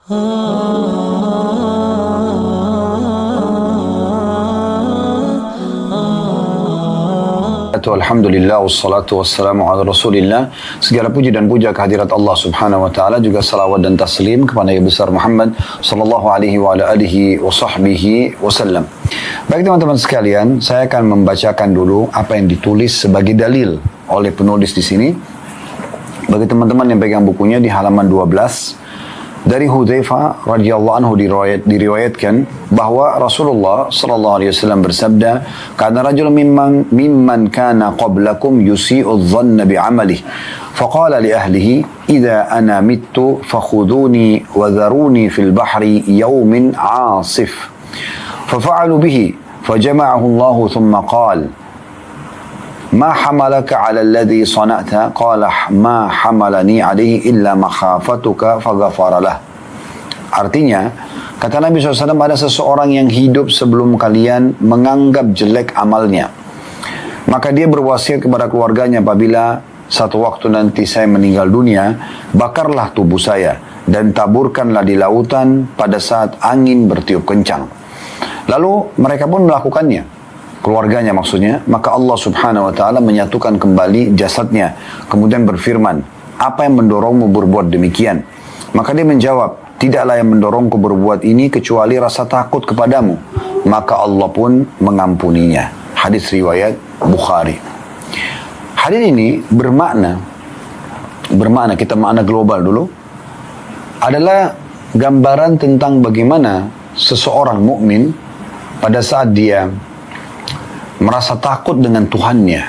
Alhamdulillah wassalatu wassalamu ala rasulillah. Segala puji dan puja kehadirat Allah subhanahu wa ta'ala, juga salawat dan taslim kepada Nabi besar Muhammad sallallahu alaihi wa ala alihi wa sahbihi wasallam. Baik teman-teman sekalian, saya akan membacakan dulu apa yang ditulis sebagai dalil oleh penulis di sini. Bagi teman-teman yang pegang bukunya di halaman 12, dari Hudzaifah radhiyallahu anhu diriwayatkan bahwa Rasulullah sallallahu alaihi wasallam bersabda, "Kana rajulun mimman kana qablakum yusi'u adh-dhanna bi'amalihi, faqala li ahlihi, idza ana mittu fakhuduni wa dharuni fil bahri yawmin 'asif." Fafa'alu bihi, fajama'ahu Allah thumma qala, "Ma hamalaka 'ala alladhi sana'ta?" Qala, "Ma hamalani 'alaihi illa makhafatuka faghfara lah." Artinya, kata Nabi SAW, ada seseorang yang hidup sebelum kalian menganggap jelek amalnya. Maka dia berwasiat kepada keluarganya, apabila satu waktu nanti saya meninggal dunia, bakarlah tubuh saya dan taburkanlah di lautan pada saat angin bertiup kencang. Lalu mereka pun melakukannya, keluarganya maksudnya. Maka Allah subhanahu wa ta'ala menyatukan kembali jasadnya, kemudian berfirman, "Apa yang mendorongmu berbuat demikian?" Maka dia menjawab, "Tidaklah yang mendorongku berbuat ini kecuali rasa takut kepadamu." Maka Allah pun mengampuninya. Hadis riwayat Bukhari. Hadis ini bermakna, kita makna global dulu, adalah gambaran tentang bagaimana seseorang mukmin pada saat dia merasa takut dengan Tuhannya,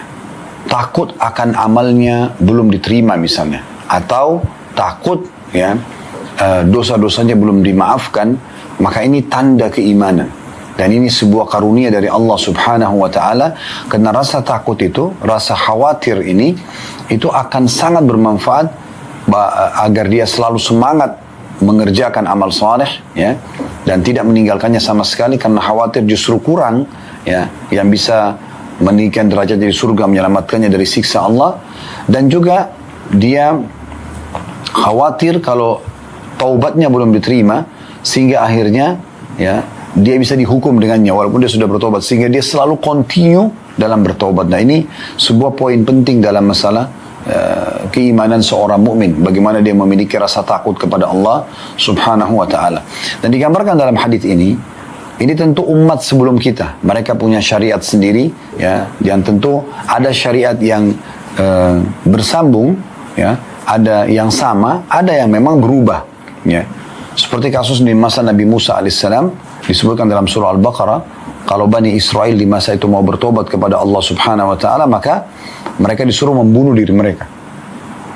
takut akan amalnya belum diterima misalnya, atau takut ya dosa-dosanya belum dimaafkan, maka ini tanda keimanan. Dan ini sebuah karunia dari Allah subhanahu wa ta'ala, karena rasa takut itu, rasa khawatir ini, itu akan sangat bermanfaat agar dia selalu semangat mengerjakan amal saleh, ya, dan tidak meninggalkannya sama sekali, karena khawatir justru kurang, ya, yang bisa meninggikan derajat dari surga, menyelamatkannya dari siksa Allah. Dan juga dia khawatir kalau taubatnya belum diterima, sehingga akhirnya ya dia bisa dihukum dengannya walaupun dia sudah bertobat, sehingga dia selalu continue dalam bertobat. Nah, ini sebuah poin penting dalam masalah keimanan seorang mukmin, bagaimana dia memiliki rasa takut kepada Allah subhanahu wa ta'ala. Dan digambarkan dalam hadis ini tentu umat sebelum kita, mereka punya syariat sendiri, ya, yang tentu ada syariat yang bersambung, ya, ada yang sama, ada yang memang berubah, ya. Seperti kasus di masa Nabi Musa alaihissalam, disebutkan dalam surah Al-Baqarah, kalau Bani Israel di masa itu mau bertobat kepada Allah subhanahu wa ta'ala, maka mereka disuruh membunuh diri mereka.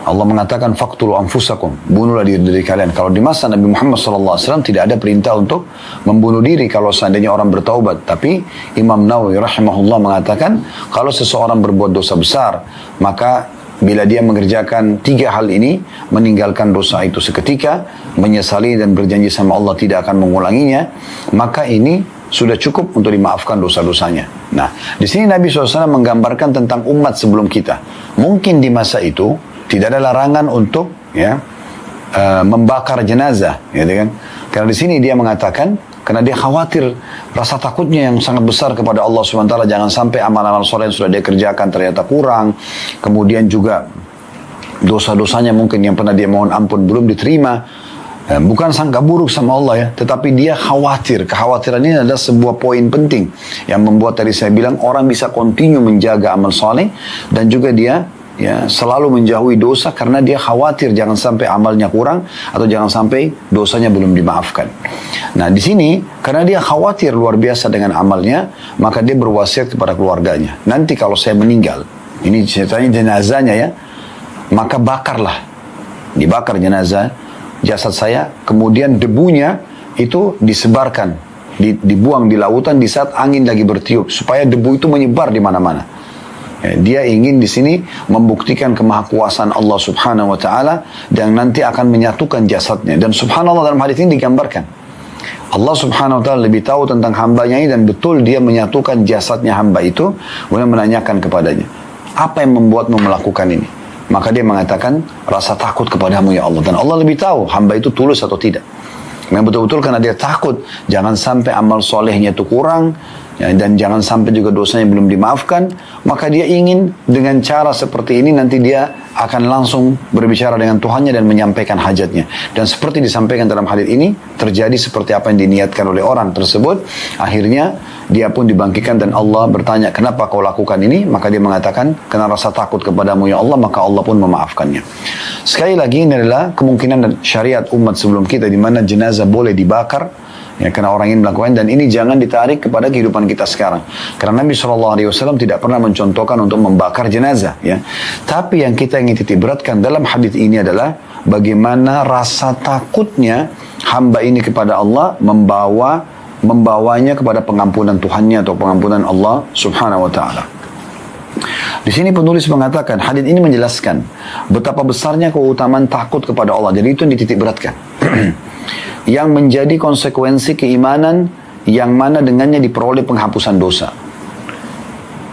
Allah mengatakan, "Faqtulu anfusakum," bunuhlah diri kalian. Kalau di masa Nabi Muhammad SAW tidak ada perintah untuk membunuh diri kalau seandainya orang bertaubat. Tapi Imam Nawawi rahimahullah mengatakan, kalau seseorang berbuat dosa besar, maka bila dia mengerjakan 3 hal ini, meninggalkan dosa itu seketika, menyesali dan berjanji sama Allah tidak akan mengulanginya, maka ini sudah cukup untuk dimaafkan dosa-dosanya. Nah, di sini Nabi SAW menggambarkan tentang umat sebelum kita. Mungkin di masa itu tidak ada larangan untuk membakar jenazah, gitu kan? Karena di sini dia mengatakan, karena dia khawatir, rasa takutnya yang sangat besar kepada Allah SWT, jangan sampai amal-amal soleh yang sudah dia kerjakan ternyata kurang, kemudian juga dosa-dosanya mungkin yang pernah dia mohon ampun belum diterima. Bukan sangka buruk sama Allah, ya, tetapi dia khawatir. Kekhawatiran ini adalah sebuah poin penting yang membuat tadi saya bilang orang bisa continue menjaga amal soleh, dan juga dia ya selalu menjauhi dosa karena dia khawatir jangan sampai amalnya kurang atau jangan sampai dosanya belum dimaafkan. Nah, di sini karena dia khawatir luar biasa dengan amalnya, maka dia berwasiat kepada keluarganya, nanti kalau saya meninggal, ini ceritanya jenazahnya, ya, maka bakarlah, dibakar jenazah jasad saya, kemudian debunya itu disebarkan, dibuang di lautan di saat angin lagi bertiup, supaya debu itu menyebar di mana-mana. Dia ingin di sini membuktikan kemahakuasaan Allah subhanahu wa ta'ala, dan nanti akan menyatukan jasadnya. Dan subhanallah, dalam hadis ini digambarkan Allah subhanahu wa ta'ala lebih tahu tentang hambanya ini, dan betul dia menyatukan jasadnya hamba itu. Kemudian menanyakan kepadanya, "Apa yang membuatmu melakukan ini?" Maka dia mengatakan, "Rasa takut kepadamu ya Allah." Dan Allah lebih tahu hamba itu tulus atau tidak. Memang betul-betul karena dia takut jangan sampai amal solehnya itu kurang, ya, dan jangan sampai juga dosanya belum dimaafkan, maka dia ingin dengan cara seperti ini nanti dia akan langsung berbicara dengan Tuhannya dan menyampaikan hajatnya. Dan seperti disampaikan dalam hadis ini, terjadi seperti apa yang diniatkan oleh orang tersebut. Akhirnya dia pun dibangkitkan dan Allah bertanya, kenapa kau lakukan ini? Maka dia mengatakan, karena rasa takut kepadamu ya Allah, maka Allah pun memaafkannya. Sekali lagi, ini adalah kemungkinan dan syariat umat sebelum kita, di mana jenazah boleh dibakar, ya, karena orang ini melakukan, dan ini jangan ditarik kepada kehidupan kita sekarang. Karena Nabi SAW tidak pernah mencontohkan untuk membakar jenazah, ya. Tapi yang kita ingin titik beratkan dalam hadis ini adalah bagaimana rasa takutnya hamba ini kepada Allah membawanya kepada pengampunan Tuhannya atau pengampunan Allah Subhanahu wa Ta'ala. Di sini penulis mengatakan, hadis ini menjelaskan betapa besarnya keutamaan takut kepada Allah. Jadi itu yang dititik beratkan. Yang menjadi konsekuensi keimanan yang mana dengannya diperoleh penghapusan dosa.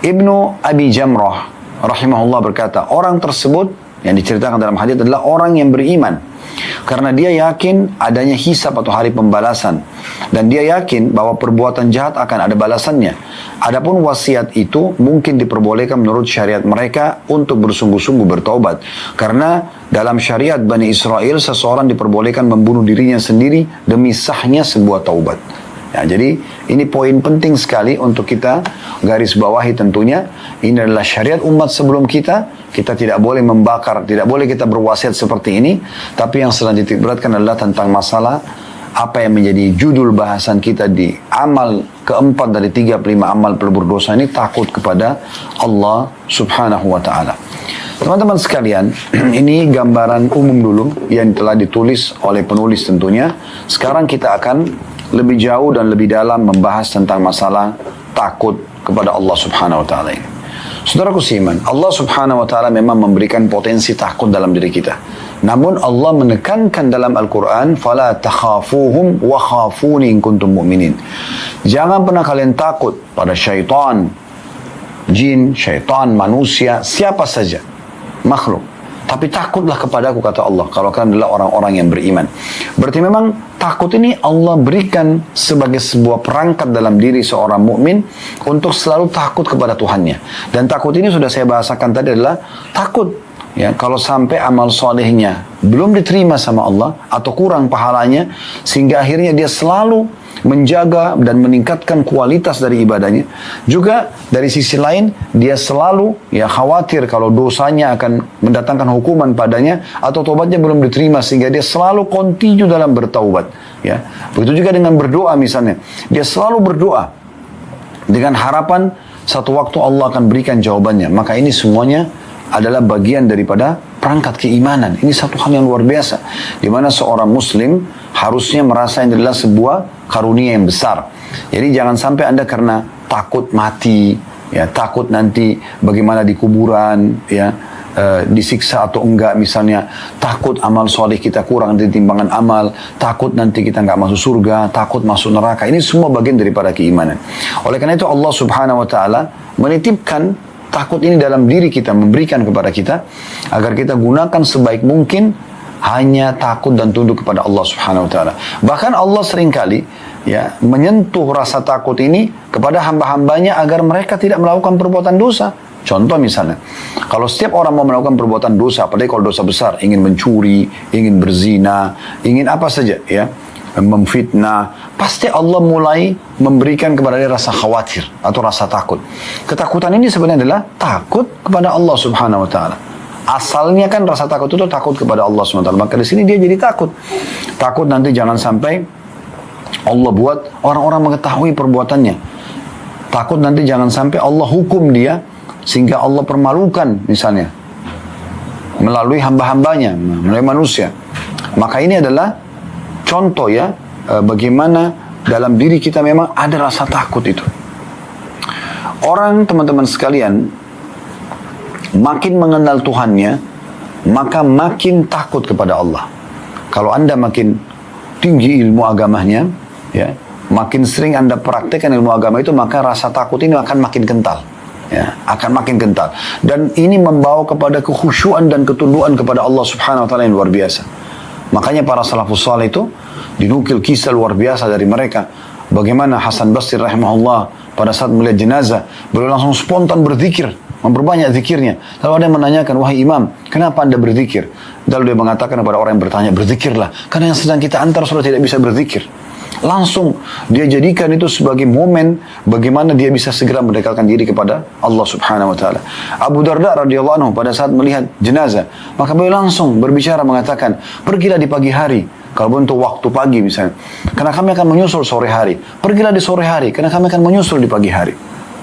Ibnu Abi Jamrah rahimahullah berkata, orang tersebut yang diceritakan dalam hadis adalah orang yang beriman. Karena dia yakin adanya hisab atau hari pembalasan. Dan dia yakin bahwa perbuatan jahat akan ada balasannya. Adapun wasiat itu mungkin diperbolehkan menurut syariat mereka untuk bersungguh-sungguh bertaubat. Karena dalam syariat Bani Israel seseorang diperbolehkan membunuh dirinya sendiri demi sahnya sebuah taubat. Ya, jadi ini poin penting sekali untuk kita garis bawahi tentunya. Ini adalah syariat umat sebelum kita. Kita tidak boleh membakar, tidak boleh kita berwasiat seperti ini. Tapi yang selanjutnya diberatkan adalah tentang masalah apa yang menjadi judul bahasan kita di amal keempat dari 35 amal pelebur dosa ini, takut kepada Allah Subhanahu wa Ta'ala. Teman-teman sekalian, ini gambaran umum dulu yang telah ditulis oleh penulis tentunya. Sekarang kita akan lebih jauh dan lebih dalam membahas tentang masalah takut kepada Allah Subhanahu wa Ta'ala ini. Saudaraku seiman, Allah Subhanahu wa Ta'ala memang memberikan potensi takut dalam diri kita. Namun Allah menekankan dalam Al-Quran, فَلَا تَخَافُوهُمْ وَخَافُونِ إِن كُنْتُمْ مُؤْمِنِينَ. Jangan pernah kalian takut pada syaitan, jin, syaitan, manusia, siapa saja, makhluk. Tapi takutlah kepadaku, kata Allah, kalau kalian adalah orang-orang yang beriman. Berarti memang takut ini Allah berikan sebagai sebuah perangkat dalam diri seorang mukmin untuk selalu takut kepada Tuhannya. Dan takut ini sudah saya bahasakan tadi adalah takut, ya, kalau sampai amal solehnya belum diterima sama Allah atau kurang pahalanya, sehingga akhirnya dia selalu menjaga dan meningkatkan kualitas dari ibadahnya. Juga dari sisi lain dia selalu khawatir kalau dosanya akan mendatangkan hukuman padanya atau tobatnya belum diterima, sehingga dia selalu continue dalam bertaubat, ya. Begitu juga dengan berdoa misalnya, dia selalu berdoa dengan harapan satu waktu Allah akan berikan jawabannya. Maka ini semuanya adalah bagian daripada perangkat keimanan. Ini satu hal yang luar biasa, di mana seorang muslim harusnya merasa ini adalah sebuah karunia yang besar. Jadi jangan sampai Anda karena takut mati, ya, takut nanti bagaimana di kuburan, ya, disiksa atau enggak misalnya, takut amal soleh kita kurang dari timbangan amal, takut nanti kita enggak masuk surga, takut masuk neraka. Ini semua bagian daripada keimanan. Oleh karena itu Allah Subhanahu wa Ta'ala menitipkan takut ini dalam diri kita, memberikan kepada kita agar kita gunakan sebaik mungkin hanya takut dan tunduk kepada Allah Subhanahu wa Ta'ala. Bahkan Allah seringkali menyentuh rasa takut ini kepada hamba-hambanya agar mereka tidak melakukan perbuatan dosa. Contoh misalnya, kalau setiap orang mau melakukan perbuatan dosa, apalagi kalau dosa besar, ingin mencuri, ingin berzina, ingin apa saja, ya, memfitnah, pasti Allah mulai memberikan kepada dia rasa khawatir atau rasa takut. Ketakutan ini sebenarnya adalah takut kepada Allah Subhanahu wa Ta'ala. Asalnya kan rasa takut itu takut kepada Allah Subhanahu wa Ta'ala. Maka di sini dia jadi takut. Takut nanti jangan sampai Allah buat orang-orang mengetahui perbuatannya. Takut nanti jangan sampai Allah hukum dia sehingga Allah permalukan misalnya melalui hamba-hambanya, melalui manusia. Maka ini adalah contoh, ya, bagaimana dalam diri kita memang ada rasa takut itu. Orang, teman-teman sekalian, makin mengenal Tuhannya, maka makin takut kepada Allah. Kalau Anda makin tinggi ilmu agamanya, ya, makin sering Anda praktekkan ilmu agama itu, maka rasa takut ini akan makin kental. Ya, akan makin kental. Dan ini membawa kepada kekhusyuan dan ketundukan kepada Allah Subhanahu wa Ta'ala yang luar biasa. Makanya para salafus saleh itu dinukil kisah luar biasa dari mereka. Bagaimana Hasan Basri rahimahullah pada saat melihat jenazah, beliau langsung spontan berzikir, memperbanyak zikirnya. Lalu ada yang menanyakan, wahai imam, kenapa anda berzikir? Lalu dia mengatakan kepada orang yang bertanya, berzikirlah, karena yang sedang kita antar sudah tidak bisa berzikir. Langsung dia jadikan itu sebagai momen bagaimana dia bisa segera mendekatkan diri kepada Allah Subhanahu wa taala. Abu Darda radhiyallahu anhu pada saat melihat jenazah, maka beliau langsung berbicara mengatakan, pergilah di pagi hari. Kalau untuk waktu pagi misalnya, karena kami akan menyusul sore hari. Pergilah di sore hari, karena kami akan menyusul di pagi hari.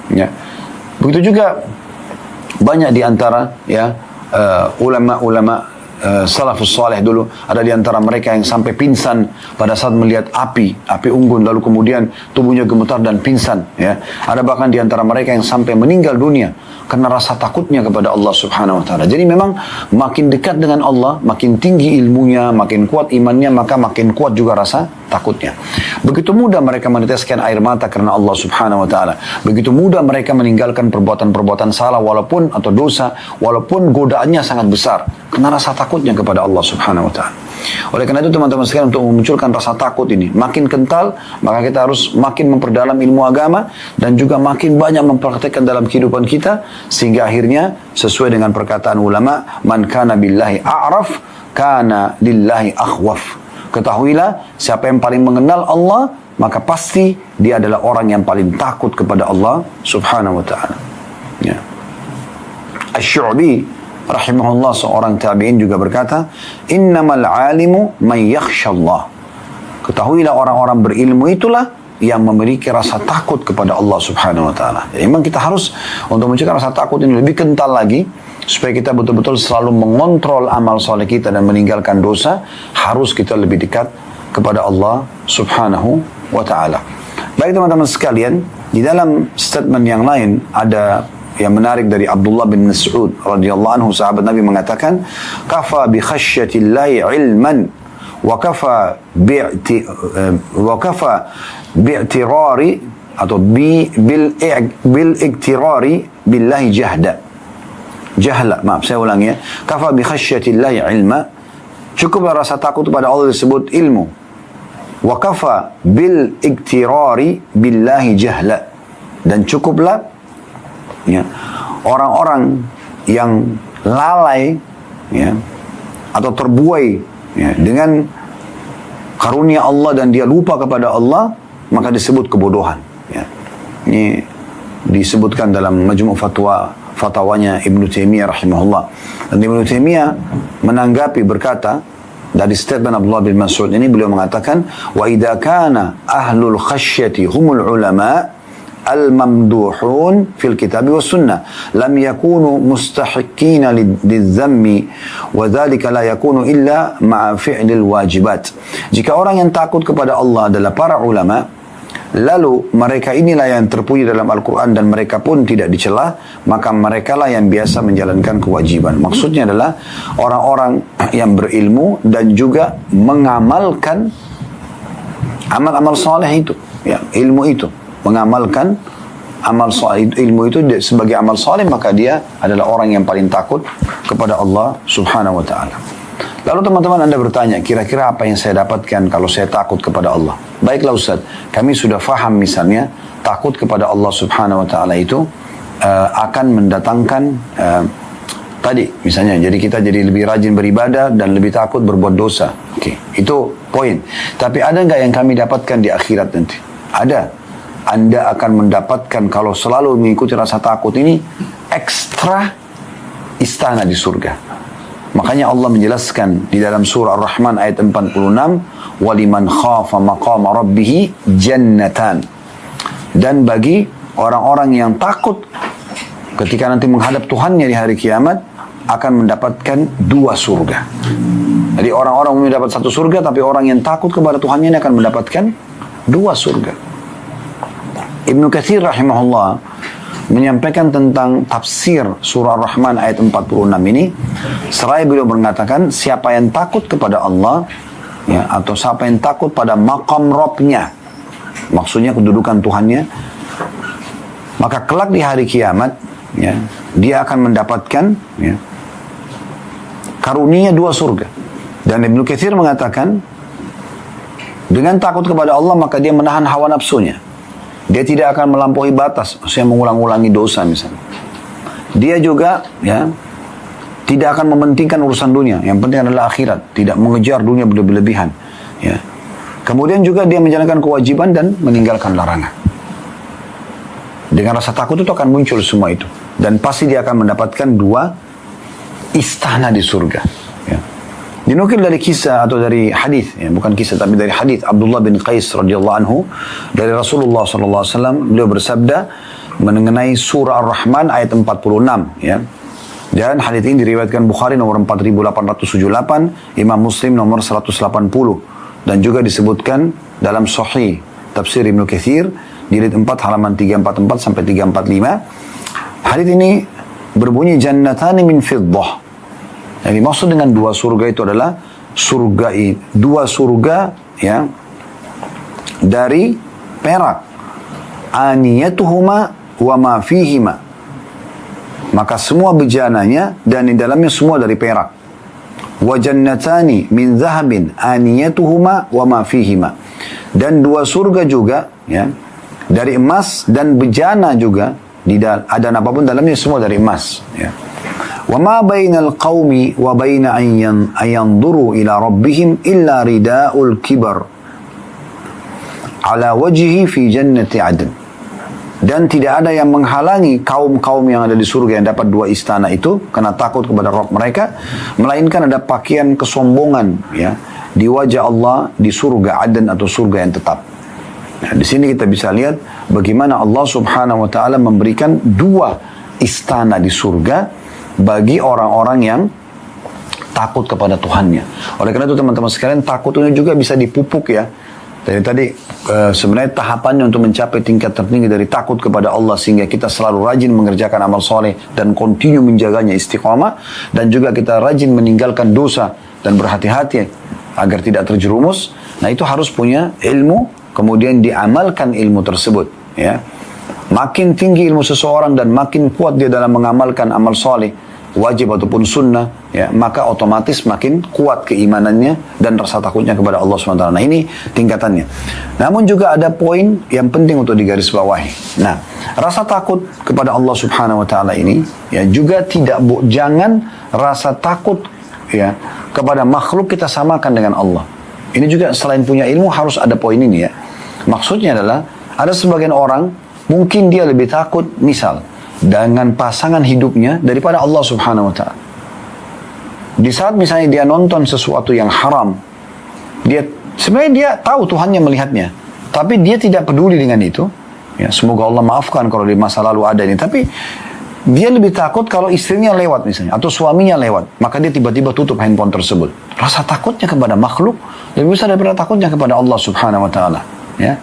Ya. Begitu juga banyak di antara ya ulama-ulama salafus saleh dulu, ada di antara mereka yang sampai pingsan pada saat melihat api unggun, lalu kemudian tubuhnya gemetar dan pingsan. Ya. Ada bahkan di antara mereka yang sampai meninggal dunia karena rasa takutnya kepada Allah Subhanahu wa taala. Jadi memang makin dekat dengan Allah, makin tinggi ilmunya, makin kuat imannya, maka makin kuat juga rasa takutnya. Begitu mudah mereka meneteskan air mata karena Allah Subhanahu wa taala. Begitu mudah mereka meninggalkan perbuatan-perbuatan salah walaupun atau dosa, walaupun godaannya sangat besar karena rasa takutnya kepada Allah Subhanahu wa taala. Oleh karena itu teman-teman sekalian, untuk memunculkan rasa takut ini makin kental, maka kita harus makin memperdalam ilmu agama dan juga makin banyak mempraktekkan dalam kehidupan kita, sehingga akhirnya sesuai dengan perkataan ulama, man kana billahi a'raf kana lillahi akhwaf. Ketahuilah, siapa yang paling mengenal Allah, maka pasti dia adalah orang yang paling takut kepada Allah Subhanahu wa taala. Ya. Asy-Syu'bi rahimahullah, seorang tabi'in, juga berkata, innamal alimu man yakhshallah. Ketahuilah, orang-orang berilmu itulah yang memiliki rasa takut kepada Allah Subhanahu wa taala. Ya, memang kita harus untuk mencegah rasa takut ini lebih kental lagi, supaya kita betul-betul selalu mengontrol amal soleh kita dan meninggalkan dosa. Harus kita lebih dekat kepada Allah Subhanahu wa taala. Baik teman-teman sekalian, di dalam statement yang lain ada yang menarik dari Abdullah bin Mas'ud radhiyallahu anhu, sahabat Nabi, mengatakan, kafa bi khasyatillahi ilman wa kafa bi'tirari atau bil iktirari billahi jahla, maaf saya ulangi ya, kafa bi khasyatillahi ilma, cukuplah rasa takut kepada Allah disebut ilmu, wa kafa bil iktirari billahi jahla, dan cukuplah ya, orang-orang yang lalai ya, atau terbuai ya, dengan karunia Allah dan dia lupa kepada Allah, maka disebut kebodohan. Ya. Ini disebutkan dalam Majmu' Fatwanya Ibnu Taimiyah rahimahullah. Dan Ibnu Taimiyah menanggapi berkata, dari statement Abdullah bin Mas'ud ini beliau mengatakan, wa idza kana ahlul khasyati humul ulama al-mamduhun fil kitab wa sunnah lam yakunu mustahiqina lidzammi wa dhalika la yakunu illa ma'a fi'lil wajibat. Jika orang yang takut kepada Allah adalah para ulama, lalu mereka inilah yang terpuji dalam Al-Quran dan mereka pun tidak dicela, maka mereka lah yang biasa menjalankan kewajiban. Maksudnya adalah orang-orang yang berilmu dan juga mengamalkan amal-amal saleh itu, ya, ilmu itu, mengamalkan amal saleh, ilmu itu sebagai amal saleh, maka dia adalah orang yang paling takut kepada Allah Subhanahu wa taala. Lalu teman-teman Anda bertanya, kira-kira apa yang saya dapatkan kalau saya takut kepada Allah? Baiklah Ustaz, kami sudah faham misalnya takut kepada Allah Subhanahu wa taala itu akan mendatangkan tadi misalnya, jadi kita jadi lebih rajin beribadah dan lebih takut berbuat dosa. Oke, itu poin. Tapi ada nggak yang kami dapatkan di akhirat nanti? Ada. Anda akan mendapatkan kalau selalu mengikuti rasa takut ini ekstra istana di surga. Makanya Allah menjelaskan di dalam surah Ar-Rahman ayat 46, waliman khafa maqama rabbih jannatan. Dan bagi orang-orang yang takut ketika nanti menghadap Tuhannya di hari kiamat akan mendapatkan 2 surga. Jadi orang-orang mendapat 1 surga, tapi orang yang takut kepada Tuhannya ini akan mendapatkan 2 surga. Ibnu Katsir rahimahullah menyampaikan tentang tafsir surah Ar-Rahman ayat 46 ini, seraya beliau mengatakan, siapa yang takut kepada Allah ya, atau siapa yang takut pada maqam Rabbnya, maksudnya kedudukan Tuhannya, maka kelak di hari kiamat ya, dia akan mendapatkan ya, karunia 2 surga. Dan Ibnu Katsir mengatakan Dengan takut kepada Allah maka dia menahan hawa nafsunya. Dia tidak akan melampaui batas, maksudnya mengulang-ulangi dosa misalnya. Dia juga ya tidak akan mementingkan urusan dunia. Yang penting adalah akhirat, tidak mengejar dunia berlebihan. Ya. Kemudian juga dia menjalankan kewajiban dan meninggalkan larangan. Dengan rasa takut itu akan muncul semua itu. Dan pasti dia akan mendapatkan 2 istana di surga. Ya. Dinukil dari kisah atau dari hadis, ya, bukan kisah tapi dari hadis Abdullah bin Qais radhiyallahu anhu dari Rasulullah sallallahu alaihi wasallam, beliau bersabda mengenai surah Ar-Rahman ayat 46, ya. Dan hadis ini diriwayatkan Bukhari nomor 4878, Imam Muslim nomor 180 dan juga disebutkan dalam Sahih Tafsir Ibnu Katsir jilid 4 halaman 344 sampai 345. Hadis ini berbunyi jannatani min fiddah. Yang dimaksud dengan 2 surga itu adalah 2 surga ya dari perak. Aniyatuhuma wa ma fihima. Maka semua bejananya dan di dalamnya semua dari perak. Wa jannatani min zahabin aniyatuhuma wa ma fihima. Dan 2 surga juga ya dari emas dan bejana juga ada apapun dalamnya semua dari emas ya. Wa ma bainal qaumi wa baina an yanzuru ila rabbihim illa ridaul kibar ala wajhi fi jannati adn. Dan tidak ada yang menghalangi kaum-kaum yang ada di surga yang dapat 2 istana itu karena takut kepada Rabb mereka, melainkan ada pakaian kesombongan ya di wajah Allah di surga Aden atau surga yang tetap. Nah, di sini kita bisa lihat bagaimana Allah Subhanahu wa taala memberikan 2 istana di surga bagi orang-orang yang takut kepada Tuhannya. Oleh karena itu teman-teman sekalian, takut itu juga bisa dipupuk ya. Dari tadi sebenarnya tahapannya untuk mencapai tingkat tertinggi dari takut kepada Allah sehingga kita selalu rajin mengerjakan amal soleh dan continue menjaganya istiqamah, dan juga kita rajin meninggalkan dosa dan berhati-hati agar tidak terjerumus. Nah itu harus punya ilmu, kemudian diamalkan ilmu tersebut ya. Makin tinggi ilmu seseorang dan makin kuat dia dalam mengamalkan amal soleh, wajib ataupun sunnah, ya, maka otomatis makin kuat keimanannya dan rasa takutnya kepada Allah SWT. Nah ini tingkatannya. Namun juga ada poin yang penting untuk digarisbawahi. Nah, rasa takut kepada Allah Subhanahu Wa Taala ini, ya juga jangan rasa takut ya kepada makhluk kita samakan dengan Allah. Ini juga selain punya ilmu harus ada poin ini ya. Maksudnya adalah ada sebagian orang mungkin dia lebih takut misal dengan pasangan hidupnya daripada Allah Subhanahu Wa Taala. Di saat misalnya dia nonton sesuatu yang haram, sebenarnya dia tahu Tuhannya melihatnya, tapi dia tidak peduli dengan itu. Ya, semoga Allah maafkan kalau di masa lalu ada ini. Tapi dia lebih takut kalau istrinya lewat misalnya atau suaminya lewat, maka dia tiba-tiba tutup handphone tersebut. Rasa takutnya kepada makhluk lebih besar daripada takutnya kepada Allah Subhanahu Wa Taala. Ya,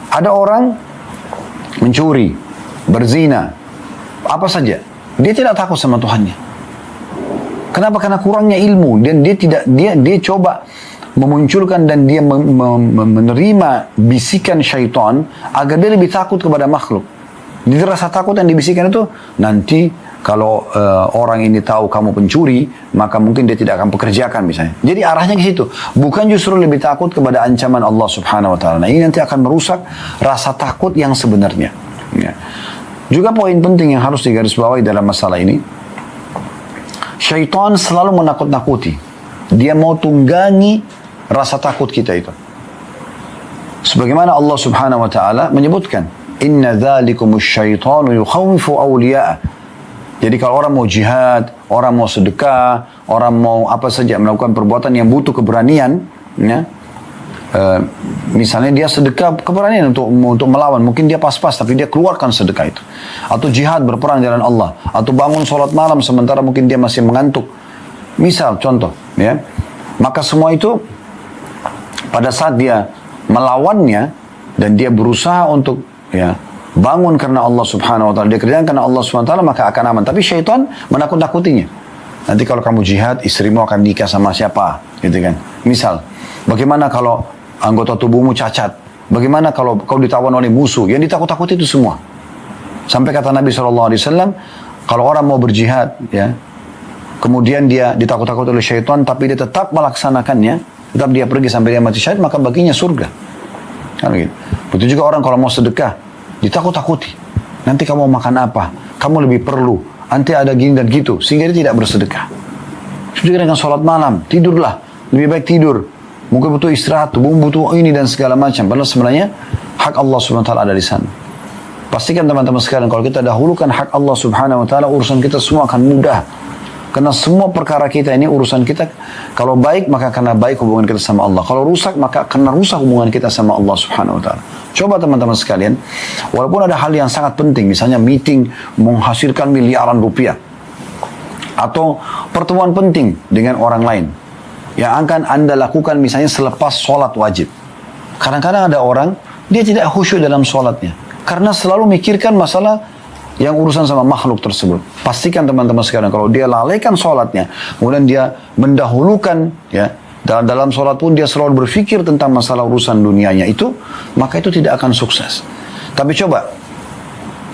ada orang mencuri, berzina, apa saja, dia tidak takut sama Tuhannya. Kenapa? Karena kurangnya ilmu dan dia coba memunculkan dan dia menerima bisikan syaitan agar dia lebih takut kepada makhluk. Jadi rasa takut yang dibisikkan itu, nanti kalau orang ini tahu kamu pencuri, maka mungkin dia tidak akan pekerjakan misalnya. Jadi arahnya ke situ, bukan justru lebih takut kepada ancaman Allah Subhanahu Wa Taala. Nah ini nanti akan merusak rasa takut yang sebenarnya. Ya. Juga poin penting yang harus digarisbawahi dalam masalah ini, syaitan selalu menakut-nakuti. Dia mau tunggangi rasa takut kita itu. Sebagaimana Allah Subhanahu Wa Taala menyebutkan, Inna dzalikumus syaitanu yukhawifu awliya'ah. Jadi kalau orang mau jihad, orang mau sedekah, orang mau apa saja melakukan perbuatan yang butuh keberanian, ya, misalnya dia sedekah keberanian untuk melawan, mungkin dia pas-pas tapi dia keluarkan sedekah itu, atau jihad berperang jalan Allah, atau bangun sholat malam sementara mungkin dia masih mengantuk, misal contoh, ya, maka semua itu pada saat dia melawannya dan dia berusaha untuk ya bangun karena Allah Subhanahu Wa Taala, dia kerjakan karena Allah Subhanahu Wa Taala, maka akan aman. Tapi syaitan menakut-nakutinya. Nanti kalau kamu jihad, istrimu akan nikah sama siapa, gitu kan? Misal, bagaimana kalau anggota tubuhmu cacat? Bagaimana kalau kau ditawan oleh musuh? Yang ditakut-takuti itu semua. Sampai kata Nabi SAW, kalau orang mau berjihad, ya, kemudian dia ditakut-takuti oleh syaitan, tapi dia tetap melaksanakannya, tetap dia pergi sampai dia mati syahid, maka baginya surga. Kan begitu. Betul juga orang kalau mau sedekah, ditakut-takuti. Nanti kamu mau makan apa? Kamu lebih perlu. Nanti ada gini dan gitu. Sehingga dia tidak bersedekah. Juga dengan sholat malam. Tidurlah. Lebih baik tidur. Mungkin butuh istirahat. Tubuh butuh ini dan segala macam. Padahal sebenarnya hak Allah subhanahu wa ta'ala ada di sana. Pastikan teman-teman sekalian, kalau kita dahulukan hak Allah subhanahu wa ta'ala, urusan kita semua akan mudah. Karena semua perkara kita ini, urusan kita, kalau baik, maka karena baik hubungan kita sama Allah. Kalau rusak, maka karena rusak hubungan kita sama Allah subhanahu wa ta'ala. Coba teman-teman sekalian, walaupun ada hal yang sangat penting, misalnya meeting menghasilkan miliaran rupiah, atau pertemuan penting dengan orang lain, yang akan Anda lakukan misalnya selepas sholat wajib. Kadang-kadang ada orang, dia tidak khusyuk dalam sholatnya, karena selalu mikirkan masalah yang urusan sama makhluk tersebut. Pastikan teman-teman sekalian, kalau dia lalaikan sholatnya, kemudian dia mendahulukan, ya, dalam sholat pun dia selalu berpikir tentang masalah urusan dunianya itu, maka itu tidak akan sukses. Tapi coba,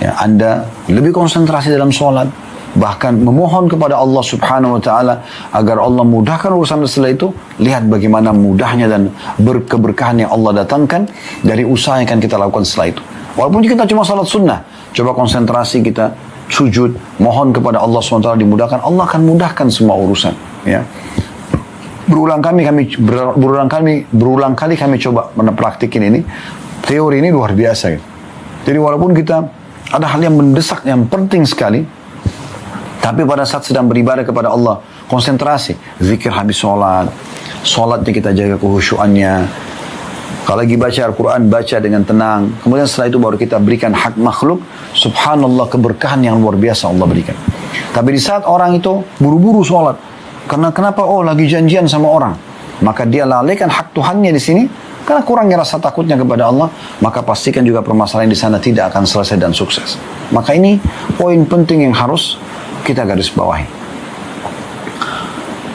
ya, Anda lebih konsentrasi dalam sholat, bahkan memohon kepada Allah subhanahu wa ta'ala agar Allah mudahkan urusan setelah itu. Lihat bagaimana mudahnya dan berkeberkahan yang Allah datangkan dari usaha yang akan kita lakukan setelah itu. Walaupun kita cuma salat sunnah, coba konsentrasi kita, sujud, mohon kepada Allah SWT dimudahkan, Allah akan mudahkan semua urusan. Ya. Berulang kali kami coba praktikin ini, teori ini luar biasa. Gitu. Jadi walaupun kita ada hal yang mendesak, yang penting sekali, tapi pada saat sedang beribadah kepada Allah, konsentrasi, zikir habis sholatnya kita jaga kehusyuannya. Kalau lagi baca Al-Quran, baca dengan tenang. Kemudian setelah itu baru kita berikan hak makhluk. Subhanallah, keberkahan yang luar biasa Allah berikan. Tapi di saat orang itu buru-buru sholat, karena kenapa? Oh, lagi janjian sama orang. Maka dia lalaikan hak Tuhannya di sini, karena kurangnya rasa takutnya kepada Allah. Maka pastikan juga permasalahan di sana tidak akan selesai dan sukses. Maka ini poin penting yang harus kita garis bawahi.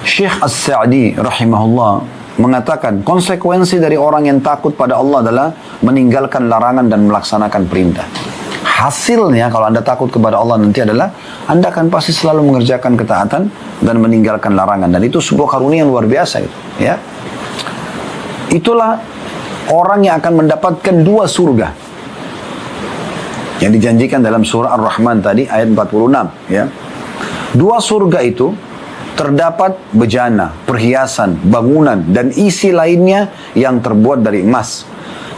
Syekh As-Sa'di rahimahullah mengatakan konsekuensi dari orang yang takut pada Allah adalah meninggalkan larangan dan melaksanakan perintah. Hasilnya kalau Anda takut kepada Allah nanti adalah Anda akan pasti selalu mengerjakan ketaatan dan meninggalkan larangan, dan itu sebuah karunia yang luar biasa gitu, ya. Itulah orang yang akan mendapatkan 2 surga yang dijanjikan dalam surah Ar-Rahman tadi ayat 46, ya. 2 surga itu terdapat bejana, perhiasan, bangunan, dan isi lainnya yang terbuat dari emas.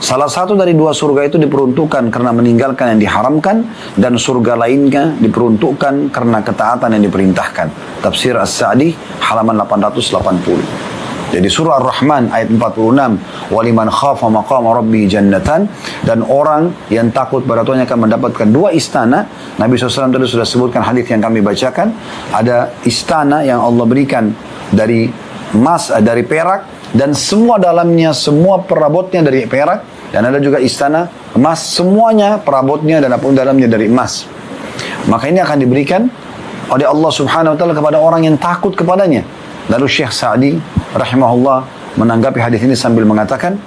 Salah satu dari 2 surga itu diperuntukkan karena meninggalkan yang diharamkan, dan surga lainnya diperuntukkan karena ketaatan yang diperintahkan. Tafsir As-Sa'di halaman 880. Jadi surah Ar-Rahman ayat 46, waliman khafa maqama rabbih jannatan, dan orang yang takut pada Tuhan akan mendapatkan 2 istana. Nabi SAW tadi sudah sebutkan hadis yang kami bacakan, ada istana yang Allah berikan dari emas, dari perak, dan semua dalamnya, semua perabotnya dari perak, dan ada juga istana emas, semuanya perabotnya dan apapun dalamnya dari emas. Maka ini akan diberikan oleh Allah Subhanahu wa taala kepada orang yang takut kepadanya. Lalu Syekh Sa'di rahimahullah menanggapi hadis ini sambil mengatakan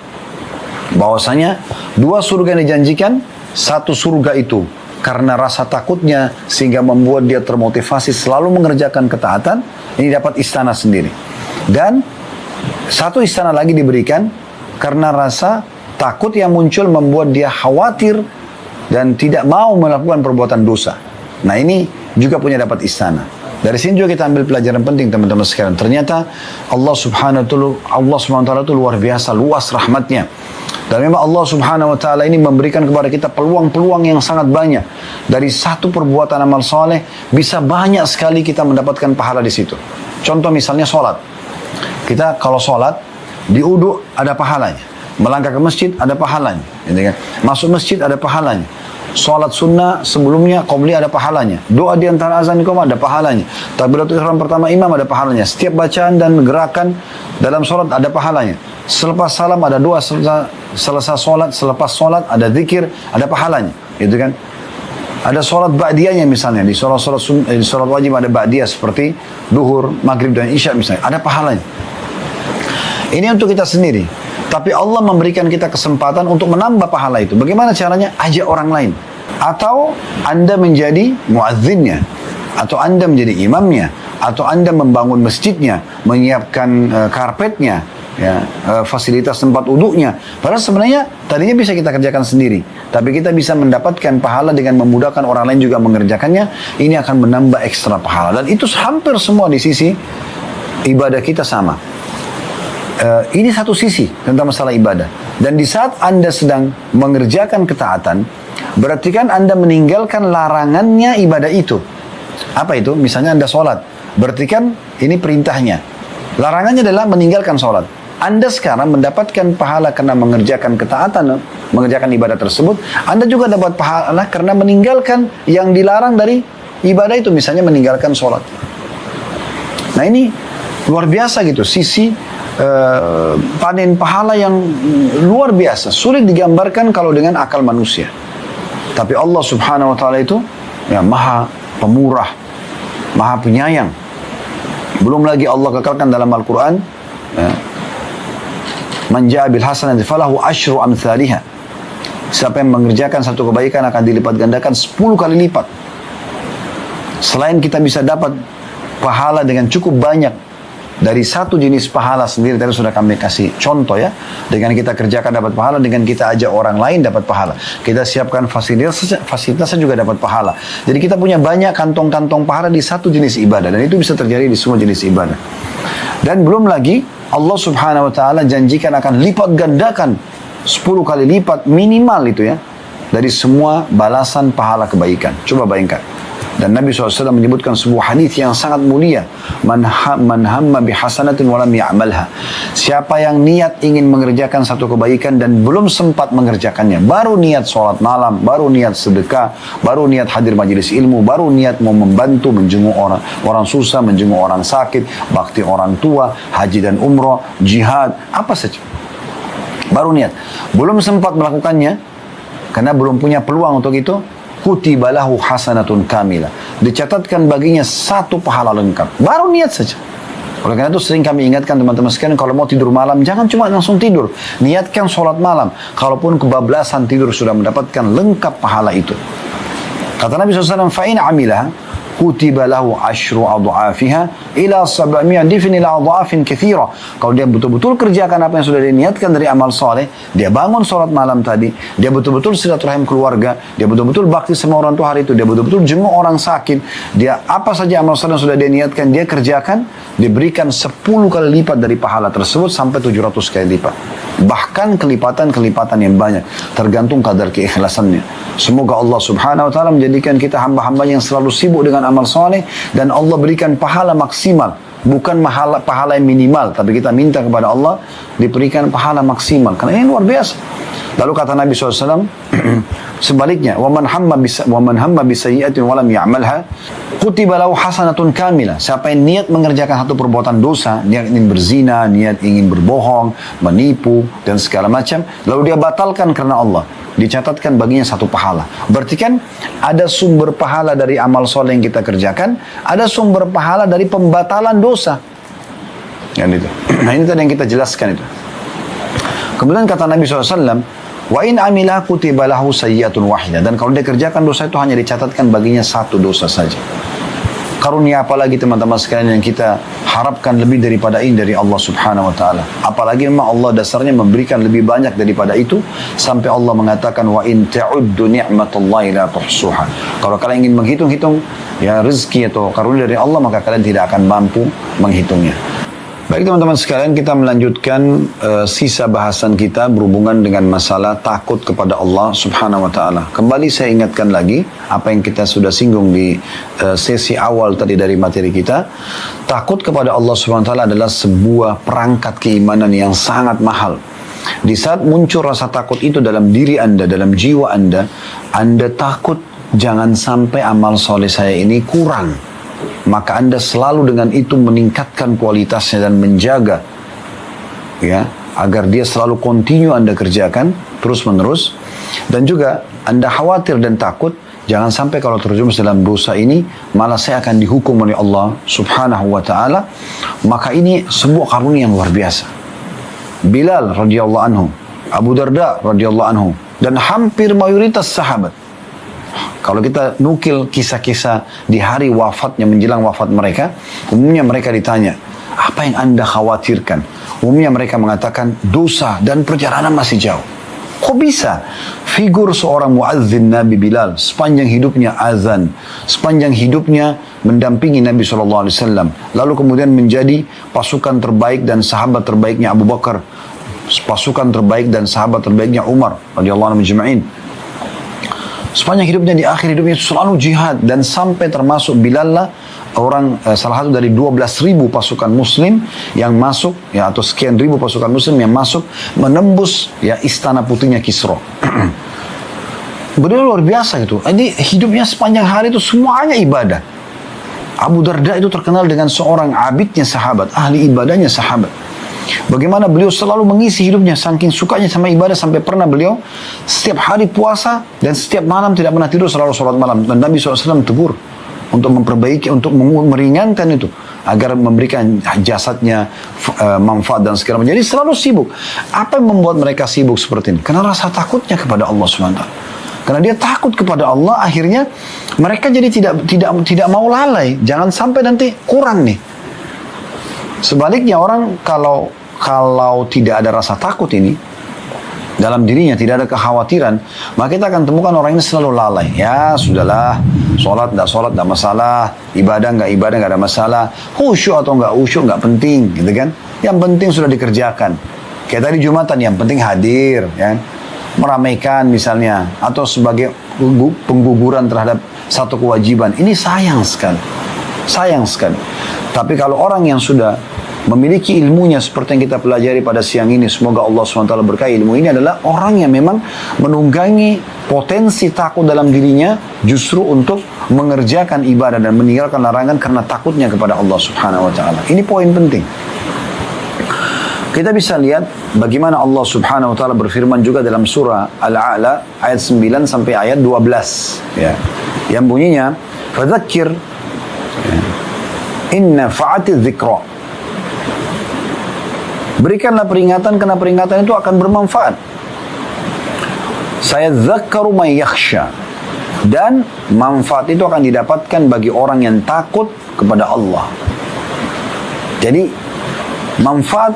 bahwasanya 2 surga yang dijanjikan, 1 surga itu karena rasa takutnya sehingga membuat dia termotivasi selalu mengerjakan ketaatan, ini dapat istana sendiri. Dan 1 istana lagi diberikan karena rasa takut yang muncul membuat dia khawatir dan tidak mau melakukan perbuatan dosa. Nah, ini juga punya dapat istana. Dari sini juga kita ambil pelajaran penting teman-teman sekalian. Ternyata Allah subhanahu wa ta'ala itu luar biasa, luas rahmatnya. Dan memang Allah subhanahu wa ta'ala ini memberikan kepada kita peluang-peluang yang sangat banyak. Dari 1 perbuatan amal soleh, bisa banyak sekali kita mendapatkan pahala di situ. Contoh misalnya sholat. Kita kalau sholat, di wudu ada pahalanya. Melangkah ke masjid ada pahalanya. Masuk masjid ada pahalanya. Salat sunnah sebelumnya qabli ada pahalanya. Doa di antara azan iqamah ada pahalanya. Takbiratul ihram pertama imam ada pahalanya. Setiap bacaan dan gerakan dalam salat ada pahalanya. Selepas salam ada doa, selesai salat, selepas salat ada zikir, ada pahalanya. Gitu kan? Ada salat ba'diyahnya misalnya, di salat wajib ada ba'diyah seperti duhur, maghrib dan isya misalnya, ada pahalanya. Ini untuk kita sendiri. Tapi Allah memberikan kita kesempatan untuk menambah pahala itu. Bagaimana caranya? Ajak orang lain. Atau Anda menjadi muazzinnya. Atau Anda menjadi imamnya. Atau Anda membangun masjidnya. Menyiapkan karpetnya. fasilitas tempat wudhunya. Padahal sebenarnya tadinya bisa kita kerjakan sendiri, tapi kita bisa mendapatkan pahala dengan memudahkan orang lain juga mengerjakannya. Ini akan menambah ekstra pahala, dan itu hampir semua di sisi ibadah kita sama. Ini satu sisi tentang masalah ibadah. Dan di saat Anda sedang mengerjakan ketaatan, berarti kan Anda meninggalkan larangannya ibadah itu. Apa itu? Misalnya Anda sholat, berarti kan ini perintahnya. Larangannya adalah meninggalkan sholat. Anda sekarang mendapatkan pahala karena mengerjakan ketaatan, mengerjakan ibadah tersebut. Anda juga dapat pahala karena meninggalkan yang dilarang dari ibadah itu. Misalnya meninggalkan sholat. Nah ini luar biasa gitu. Sisi panen pahala yang luar biasa. Sulit digambarkan kalau dengan akal manusia. Tapi Allah subhanahu wa ta'ala itu maha pemurah, maha penyayang. Belum lagi Allah kekalkan dalam Al-Quran, man ja'a bil hasanati falahu asyru amthaliha. Siapa yang mengerjakan satu kebaikan akan dilipat gandakan 10 kali lipat. Selain kita bisa dapat pahala dengan cukup banyak dari satu jenis pahala sendiri, tadi sudah kami kasih contoh ya, dengan kita kerjakan dapat pahala, dengan kita ajak orang lain dapat pahala, kita siapkan fasilitasnya juga dapat pahala. Jadi kita punya banyak kantong-kantong pahala di satu jenis ibadah, dan itu bisa terjadi di semua jenis ibadah. Dan belum lagi Allah subhanahu wa ta'ala janjikan akan lipat gandakan 10 kali lipat minimal itu ya, dari semua balasan pahala kebaikan. Coba bayangkan. Dan Nabi SAW menyebutkan sebuah hadis yang sangat mulia. Man hamma bihasanatin walam ya'malha. Siapa yang niat ingin mengerjakan satu kebaikan dan belum sempat mengerjakannya, baru niat sholat malam, baru niat sedekah, baru niat hadir majelis ilmu, baru niat mau membantu, menjenguk orang susah, menjenguk orang sakit, bakti orang tua, haji dan umroh, jihad, apa saja. Baru niat. Belum sempat melakukannya, karena belum punya peluang untuk itu, kutiba lahu hasanatun kamilah. Dicatatkan baginya satu pahala lengkap. Baru niat saja. Oleh karena itu sering kami ingatkan teman-teman sekalian, kalau mau tidur malam, jangan cuma langsung tidur. Niatkan sholat malam. Kalaupun kebablasan tidur sudah mendapatkan lengkap pahala itu. Kata Nabi SAW, fa'in amilah, kutiba lahu asyru adha'afiha ila 700 difin ila adha'afin kathira. Kalau dia betul-betul kerjakan apa yang sudah diniatkan dari amal soleh, dia bangun sholat malam tadi, dia betul-betul silaturahim keluarga, dia betul-betul bakti sama orang tua hari itu, dia betul-betul jenguk orang sakit, dia apa saja amal soleh yang sudah dia niatkan, dia kerjakan, diberikan 10 kali lipat dari pahala tersebut sampai 700 kali lipat. Bahkan kelipatan-kelipatan yang banyak, tergantung kadar keikhlasannya. Semoga Allah subhanahu wa ta'ala menjadikan kita hamba-hamba yang selalu sibuk dengan amal soleh, dan Allah berikan pahala maksimal, bukan pahala yang minimal, tapi kita minta kepada Allah diberikan pahala maksimal, karena ini luar biasa. Lalu kata Nabi SAW, sebaliknya, waman hamma bisayyi'atin walam ya'malha kutiba lahu hasanatun kamilah. Siapa yang niat mengerjakan satu perbuatan dosa, niat ingin berzina, niat ingin berbohong, menipu dan segala macam, lalu dia batalkan karena Allah, dicatatkan baginya satu pahala. Berarti kan ada sumber pahala dari amal soleh yang kita kerjakan, ada sumber pahala dari pembatalan dosa. Yang itu. Nah ini tadi yang kita jelaskan itu. Kemudian kata Nabi SAW, wa in amilah kutiba lahu sayyi'atun wahidah. Dan kalau dia kerjakan dosa itu hanya dicatatkan baginya satu dosa saja. Karunia apalagi teman-teman sekalian yang kita harapkan lebih daripada ini dari Allah subhanahu wa ta'ala. Apalagi memang Allah dasarnya memberikan lebih banyak daripada itu, sampai Allah mengatakan wa in ta'uddu ni'matallahi la tuhsuha. Kalau kalian ingin menghitung-hitung ya rezeki atau karunia dari Allah, maka kalian tidak akan mampu menghitungnya. Baik teman-teman sekalian, kita melanjutkan sisa bahasan kita berhubungan dengan masalah takut kepada Allah subhanahu wa ta'ala. Kembali saya ingatkan lagi apa yang kita sudah singgung di sesi awal tadi dari materi kita. Takut kepada Allah subhanahu wa ta'ala adalah sebuah perangkat keimanan yang sangat mahal. Di saat muncul rasa takut itu dalam diri Anda, dalam jiwa Anda takut jangan sampai amal soleh saya ini kurang. Maka Anda selalu dengan itu meningkatkan kualitasnya dan menjaga ya, agar dia selalu continue Anda kerjakan terus menerus. Dan juga Anda khawatir dan takut jangan sampai kalau terjerumus dalam dosa ini malah saya akan dihukum oleh Allah subhanahu wa ta'ala. Maka ini sebuah karunia yang luar biasa. Bilal radhiyallahu anhu, Abu Darda radhiyallahu anhu, dan hampir mayoritas sahabat, kalau kita nukil kisah-kisah di hari wafatnya, menjelang wafat mereka, umumnya mereka ditanya, Apa yang Anda khawatirkan? Umumnya mereka mengatakan dosa dan perjalanan masih jauh. Kok bisa? Figur seorang muazzin Nabi Bilal sepanjang hidupnya azan, sepanjang hidupnya mendampingi Nabi SAW, lalu kemudian menjadi pasukan terbaik dan sahabat terbaiknya Abu Bakar, pasukan terbaik dan sahabat terbaiknya Umar radhiyallahu anhu ajma'in. Sepanjang hidupnya, di akhir hidupnya selalu jihad, dan sampai termasuk Bilal lah salah satu dari 12.000 pasukan muslim yang masuk, ya, atau sekian ribu pasukan muslim yang masuk menembus, ya, istana putihnya Kisra. Beliau luar biasa itu. Jadi hidupnya sepanjang hari itu semuanya ibadah. Abu Darda itu terkenal dengan seorang abidnya sahabat, ahli ibadahnya sahabat. Bagaimana beliau selalu mengisi hidupnya, saking sukanya sama ibadah, sampai pernah beliau setiap hari puasa dan setiap malam tidak pernah tidur, selalu sholat malam. Dan Nabi SAW tegur untuk memperbaiki, untuk meringankan itu, agar memberikan jasadnya manfaat dan segala macam. Jadi selalu sibuk. Apa yang membuat mereka sibuk seperti ini? Karena rasa takutnya kepada Allah SWT. Karena dia takut kepada Allah, akhirnya mereka jadi tidak mau lalai. Jangan sampai nanti kurang nih. Sebaliknya orang kalau tidak ada rasa takut ini dalam dirinya, tidak ada kekhawatiran, maka kita akan temukan orang ini selalu lalai. Ya sudahlah, sholat tidak masalah, ibadah nggak ada masalah, khusyuk atau nggak khusyuk nggak penting, gitu kan? Yang penting sudah dikerjakan. Kayak tadi Jumatan, yang penting hadir, ya, meramaikan misalnya, atau sebagai pengguguran terhadap satu kewajiban. Ini sayang sekali, sayang sekali. Tapi kalau orang yang sudah memiliki ilmunya seperti yang kita pelajari pada siang ini, semoga Allah SWT berkahi ilmu ini, adalah orang yang memang menunggangi potensi takut dalam dirinya justru untuk mengerjakan ibadah dan meninggalkan larangan karena takutnya kepada Allah Subhanahu wa taala. Ini poin penting. Kita bisa lihat bagaimana Allah Subhanahu wa taala berfirman juga dalam surah Al-A'la ayat 9 sampai ayat 12, ya. Yang bunyinya, "Fadzakir inna fa'ati dzikra." Berikanlah peringatan, karena peringatan itu akan bermanfaat. Sayadzakkaru may yakhsha. Dan manfaat itu akan didapatkan bagi orang yang takut kepada Allah. Jadi manfaat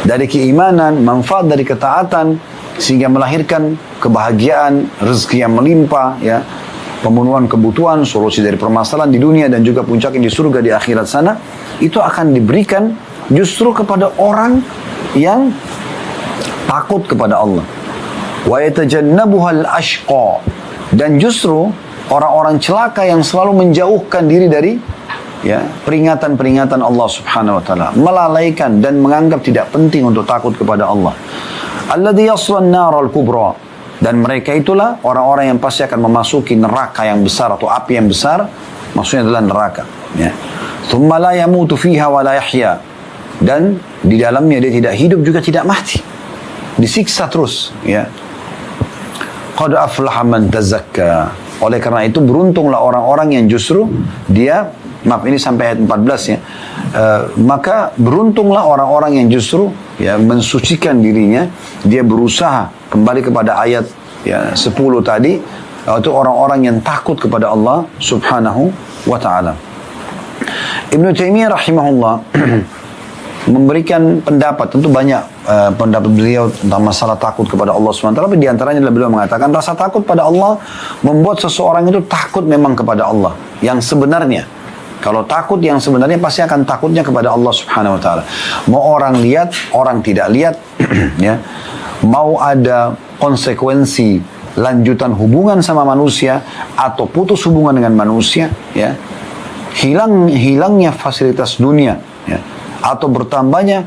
dari keimanan, manfaat dari ketaatan, sehingga melahirkan kebahagiaan, rezeki yang melimpah, ya, pemenuhan kebutuhan, solusi dari permasalahan di dunia, dan juga puncaknya di surga di akhirat sana, itu akan diberikan justru kepada orang yang takut kepada Allah. Wa yatajannabuhal ashqa. Dan justru orang-orang celaka yang selalu menjauhkan diri dari, ya, peringatan-peringatan Allah Subhanahu wa taala, melalaikan dan menganggap tidak penting untuk takut kepada Allah. Alladzi yaslan naral kubra. Dan mereka itulah orang-orang yang pasti akan memasuki neraka yang besar atau api yang besar, maksudnya adalah neraka, ya. Tsumma la yamutu fiha wa la yahya. Dan di dalamnya dia tidak hidup juga tidak mati, disiksa terus, ya. Qad aflaha man tazakka. Oleh karena itu beruntunglah orang-orang yang justru dia, maaf ini sampai ayat 14, ya. Maka beruntunglah orang-orang yang justru, ya, mensucikan dirinya, dia berusaha kembali kepada ayat, ya, 10 tadi, yaitu orang-orang yang takut kepada Allah Subhanahu wa taala. Ibnu Taimiyah rahimahullah memberikan pendapat, tentu banyak pendapat beliau tentang masalah takut kepada Allah SWT, tapi diantaranya adalah beliau mengatakan rasa takut pada Allah membuat seseorang itu takut memang kepada Allah yang sebenarnya. Kalau takut yang sebenarnya pasti akan takutnya kepada Allah Subhanahu wa taala. Mau orang lihat, orang tidak lihat, ya. Mau ada konsekuensi lanjutan hubungan sama manusia atau putus hubungan dengan manusia, ya. Hilangnya fasilitas dunia, ya, atau bertambahnya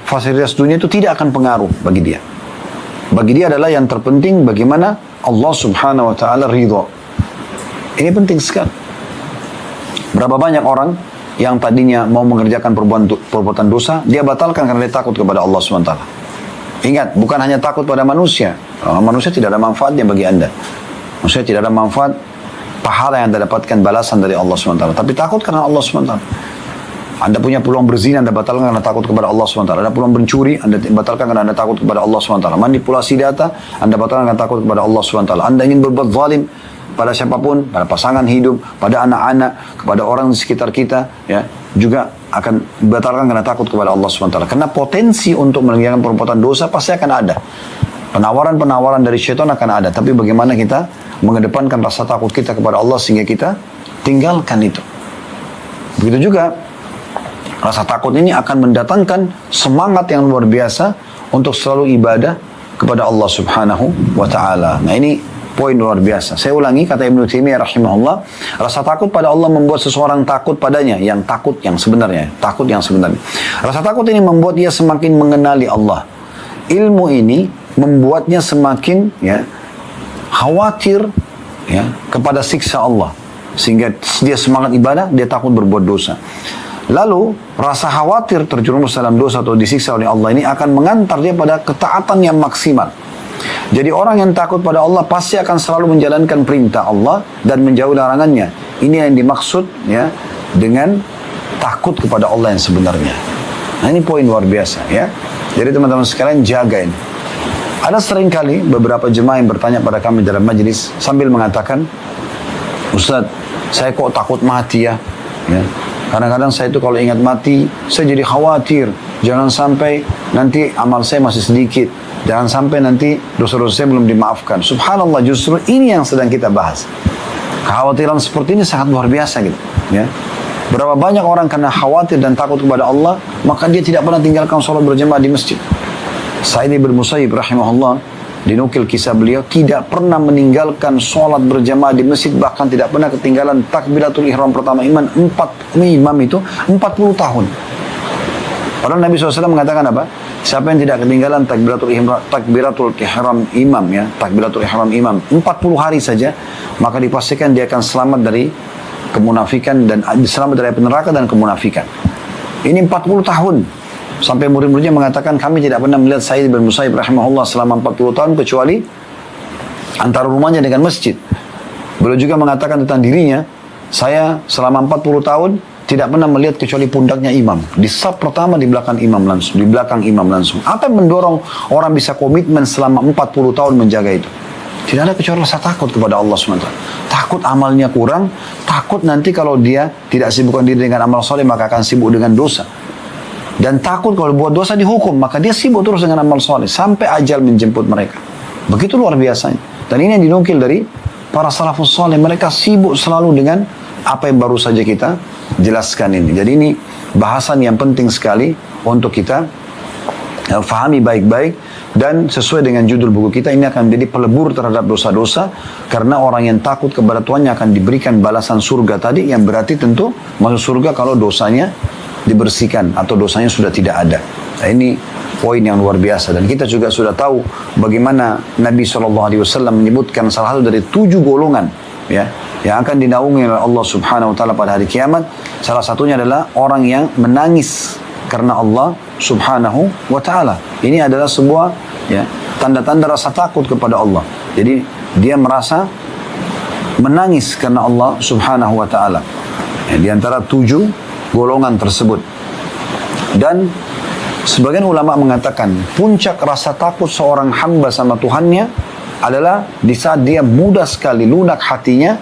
fasilitas dunia itu tidak akan pengaruh bagi dia. Bagi dia adalah yang terpenting bagaimana Allah Subhanahu wa taala ridha. Ini penting sekali. Berapa banyak orang yang tadinya mau mengerjakan perbuatan dosa, dia batalkan karena dia takut kepada Allah Subhanahu wa taala. Ingat, bukan hanya takut pada manusia. Manusia tidak ada manfaatnya bagi Anda. Manusia tidak ada manfaat pahala yang Anda dapatkan, balasan dari Allah Subhanahu wa taala. Tapi takut karena Allah Subhanahu wa taala. Anda punya peluang berzina, Anda batalkan karena takut kepada Allah SWT. Anda peluang mencuri, Anda batalkan karena Anda takut kepada Allah SWT. Manipulasi data, Anda batalkan karena takut kepada Allah SWT. Anda ingin berbuat zalim pada siapapun, pada pasangan hidup, pada anak-anak, kepada orang di sekitar kita, ya, juga akan batalkan karena takut kepada Allah SWT. Karena potensi untuk meninggalkan perbuatan dosa pasti akan ada. Penawaran-penawaran dari syaitan akan ada. Tapi bagaimana kita mengedepankan rasa takut kita kepada Allah sehingga kita tinggalkan itu. Begitu juga rasa takut ini akan mendatangkan semangat yang luar biasa untuk selalu ibadah kepada Allah Subhanahu wa ta'ala. Nah, ini poin luar biasa. Saya ulangi kata Ibnu Taimiyah rahimahullah, rasa takut pada Allah membuat seseorang takut padanya, yang takut yang sebenarnya, takut yang sebenarnya. Rasa takut ini membuat dia semakin mengenali Allah. Ilmu ini membuatnya semakin khawatir kepada siksa Allah, sehingga dia semangat ibadah, dia takut berbuat dosa. Lalu rasa khawatir terjerumus dalam dosa atau disiksa oleh Allah ini akan mengantar dia pada ketaatan yang maksimal. Jadi orang yang takut pada Allah pasti akan selalu menjalankan perintah Allah dan menjauhi larangannya. Ini yang dimaksud dengan takut kepada Allah yang sebenarnya. Nah, ini poin luar biasa ya. Jadi teman-teman sekalian jaga ini. Ada seringkali beberapa jemaah yang bertanya pada kami dalam majelis sambil mengatakan, Ustaz, saya kok takut mati ya. Kadang-kadang saya itu kalau ingat mati, saya jadi khawatir. Jangan sampai nanti amal saya masih sedikit. Jangan sampai nanti dosa-dosa saya belum dimaafkan. Subhanallah, justru ini yang sedang kita bahas. Kekhawatiran seperti ini sangat luar biasa gitu. Ya. Berapa banyak orang karena khawatir dan takut kepada Allah, maka dia tidak pernah tinggalkan sholat berjamaah di masjid. Sa'id bin Musayyib rahimahullah, dinukil kisah beliau, tidak pernah meninggalkan sholat berjamaah di masjid, bahkan tidak pernah ketinggalan takbiratul ihram pertama imam itu 40 tahun. Padahal Nabi SAW mengatakan apa? Siapa yang tidak ketinggalan takbiratul ihram imam 40 hari saja, maka dipastikan dia akan selamat dari kemunafikan dan selamat dari neraka dan kemunafikan. Ini 40 tahun. Sampai murid-muridnya mengatakan, kami tidak pernah melihat Sa'id bin Musayyib rahimahullah selama 40 tahun kecuali antara rumahnya dengan masjid. Beliau juga mengatakan tentang dirinya, saya selama 40 tahun tidak pernah melihat kecuali pundaknya imam. Di saf pertama di belakang imam langsung, di belakang imam langsung. Apa yang mendorong orang bisa komitmen selama 40 tahun menjaga itu? Tidak ada kecuali rasa takut kepada Allah SWT. Takut amalnya kurang, takut nanti kalau dia tidak sibukkan diri dengan amal soleh maka akan sibuk dengan dosa. Dan takut kalau buat dosa dihukum, maka dia sibuk terus dengan amal soleh sampai ajal menjemput mereka. Begitu luar biasanya. Dan ini yang dinukil dari para salafus soleh. Mereka sibuk selalu dengan apa yang baru saja kita jelaskan ini. Jadi ini bahasan yang penting sekali untuk kita fahami baik-baik. Dan sesuai dengan judul buku kita, ini akan menjadi pelebur terhadap dosa-dosa. Karena orang yang takut kepada Tuhannya akan diberikan balasan surga tadi, yang berarti tentu masuk surga kalau dosanya dibersihkan atau dosanya sudah tidak ada. Nah, ini poin yang luar biasa. Dan kita juga sudah tahu bagaimana Nabi SAW menyebutkan salah satu dari 7 golongan yang akan dinaungi oleh Allah Subhanahu wa ta'ala pada hari kiamat. Salah satunya adalah orang yang menangis karena Allah Subhanahu wa ta'ala. Ini adalah sebuah tanda-tanda rasa takut kepada Allah. Jadi dia merasa menangis karena Allah Subhanahu wa ta'ala. Di antara 7 golongan tersebut. Dan sebagian ulama mengatakan puncak rasa takut seorang hamba sama Tuhannya adalah di saat dia mudah sekali lunak hatinya,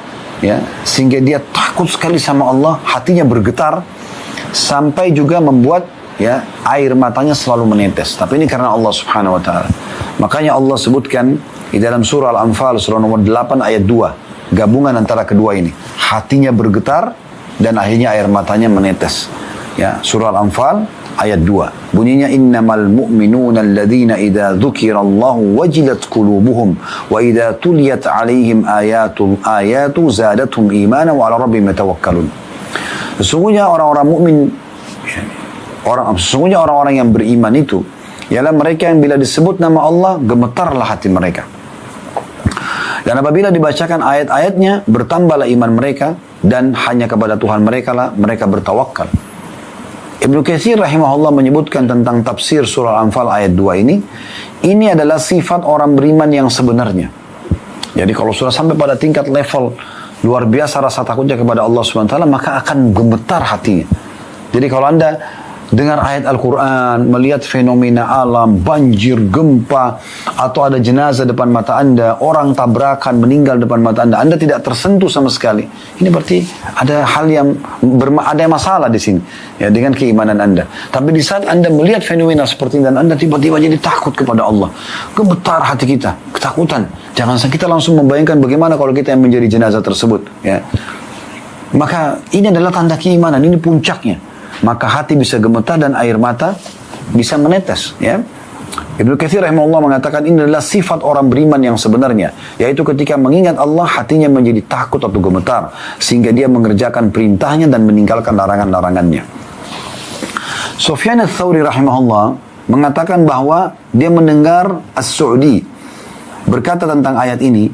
sehingga dia takut sekali sama Allah, hatinya bergetar sampai juga membuat air matanya selalu menetes. Tapi ini karena Allah Subhanahu wa ta'ala. Makanya Allah sebutkan di dalam surah Al-Anfal surah nomor 8 ayat 2, gabungan antara kedua ini, hatinya bergetar dan akhirnya air matanya menetes. Surah Al-Anfal ayat 2. Bunyinya, innamal mu'minuna alladhina idza dzukirallahu wajilat qulubuhum wa idza tuliyat 'alaihim ayatu zadatuhum imana wa 'ala rabbihim yatawakkalun. Sesungguhnya orang-orang mukmin, sesungguhnya orang-orang yang beriman itu ialah mereka yang bila disebut nama Allah gemetarlah hati mereka. Dan apabila dibacakan ayat-ayatnya bertambahlah iman mereka dan hanya kepada Tuhan mereka lah mereka bertawakal. Ibnu Katsir rahimahullah menyebutkan tentang tafsir surah Al-Anfal ayat 2 ini. Ini adalah sifat orang beriman yang sebenarnya. Jadi kalau sudah sampai pada tingkat level luar biasa rasa takutnya kepada Allah SWT, maka akan gemetar hatinya. Jadi kalau Anda dengar ayat Al-Quran, melihat fenomena alam, banjir, gempa, atau ada jenazah depan mata Anda, orang tabrakan meninggal depan mata Anda tidak tersentuh sama sekali. Ini berarti ada hal yang ada masalah di sini ya dengan keimanan Anda. Tapi di saat Anda melihat fenomena seperti ini dan Anda tiba-tiba jadi takut kepada Allah, gemetar hati kita, ketakutan. Jangan sampai kita langsung membayangkan bagaimana kalau kita yang menjadi jenazah tersebut ya. Maka ini adalah tanda keimanan, ini puncaknya. Maka hati bisa gemetar dan air mata bisa menetes ya. Ibnu Katsir rahimahullah mengatakan ini adalah sifat orang beriman yang sebenarnya, yaitu ketika mengingat Allah hatinya menjadi takut atau gemetar sehingga dia mengerjakan perintahnya dan meninggalkan larangan-larangannya. Sufyan ats-Tsauri rahimahullah mengatakan bahwa dia mendengar As-Su'di berkata tentang ayat ini,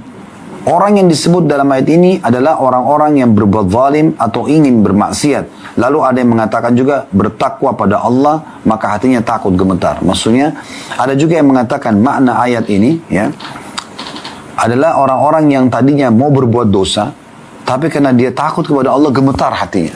orang yang disebut dalam ayat ini adalah orang-orang yang berbuat zalim atau ingin bermaksiat. Lalu ada yang mengatakan juga bertakwa pada Allah, maka hatinya takut gemetar. Maksudnya, ada juga yang mengatakan makna ayat ini ya adalah orang-orang yang tadinya mau berbuat dosa, tapi karena dia takut kepada Allah gemetar hatinya.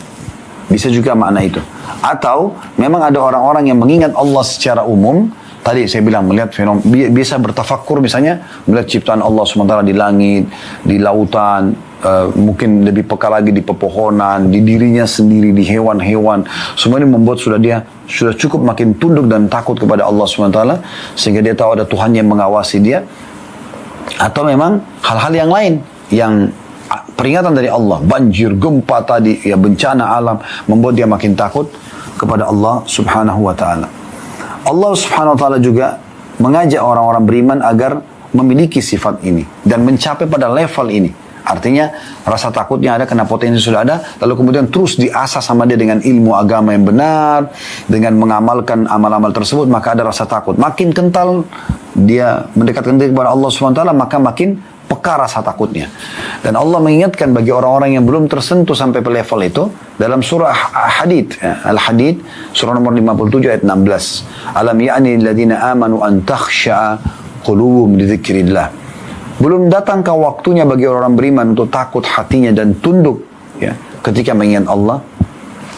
Bisa juga makna itu. Atau memang ada orang-orang yang mengingat Allah secara umum. Tadi saya bilang melihat fenomena, biasa bertafakkur misalnya, melihat ciptaan Allah SWT di langit, di lautan, mungkin lebih peka lagi di pepohonan, di dirinya sendiri, di hewan-hewan. Semua ini membuat dia sudah cukup makin tunduk dan takut kepada Allah SWT, sehingga dia tahu ada Tuhan yang mengawasi dia. Atau memang hal-hal yang lain, yang peringatan dari Allah, banjir, gempa tadi, ya bencana alam, membuat dia makin takut kepada Allah Subhanahu wa Ta'ala. Allah Subhanahu wa Ta'ala juga mengajak orang-orang beriman agar memiliki sifat ini dan mencapai pada level ini. Artinya rasa takutnya ada karena potensi sudah ada, lalu kemudian terus diasah sama dia dengan ilmu agama yang benar, dengan mengamalkan amal-amal tersebut, maka ada rasa takut. Makin kental dia mendekatkan diri kepada Allah Subhanahu wa Ta'ala, maka makin peka rasa takutnya. Dan Allah mengingatkan bagi orang-orang yang belum tersentuh sampai ke level itu dalam surah Hadid, Al-Hadid, surah nomor 57 ayat 16. Alam ya'ni alladhina amanu an takhsha'a qulubuhum li dzikrillah. Belum datangkah waktunya bagi orang beriman untuk takut hatinya dan tunduk ya ketika mengingat Allah.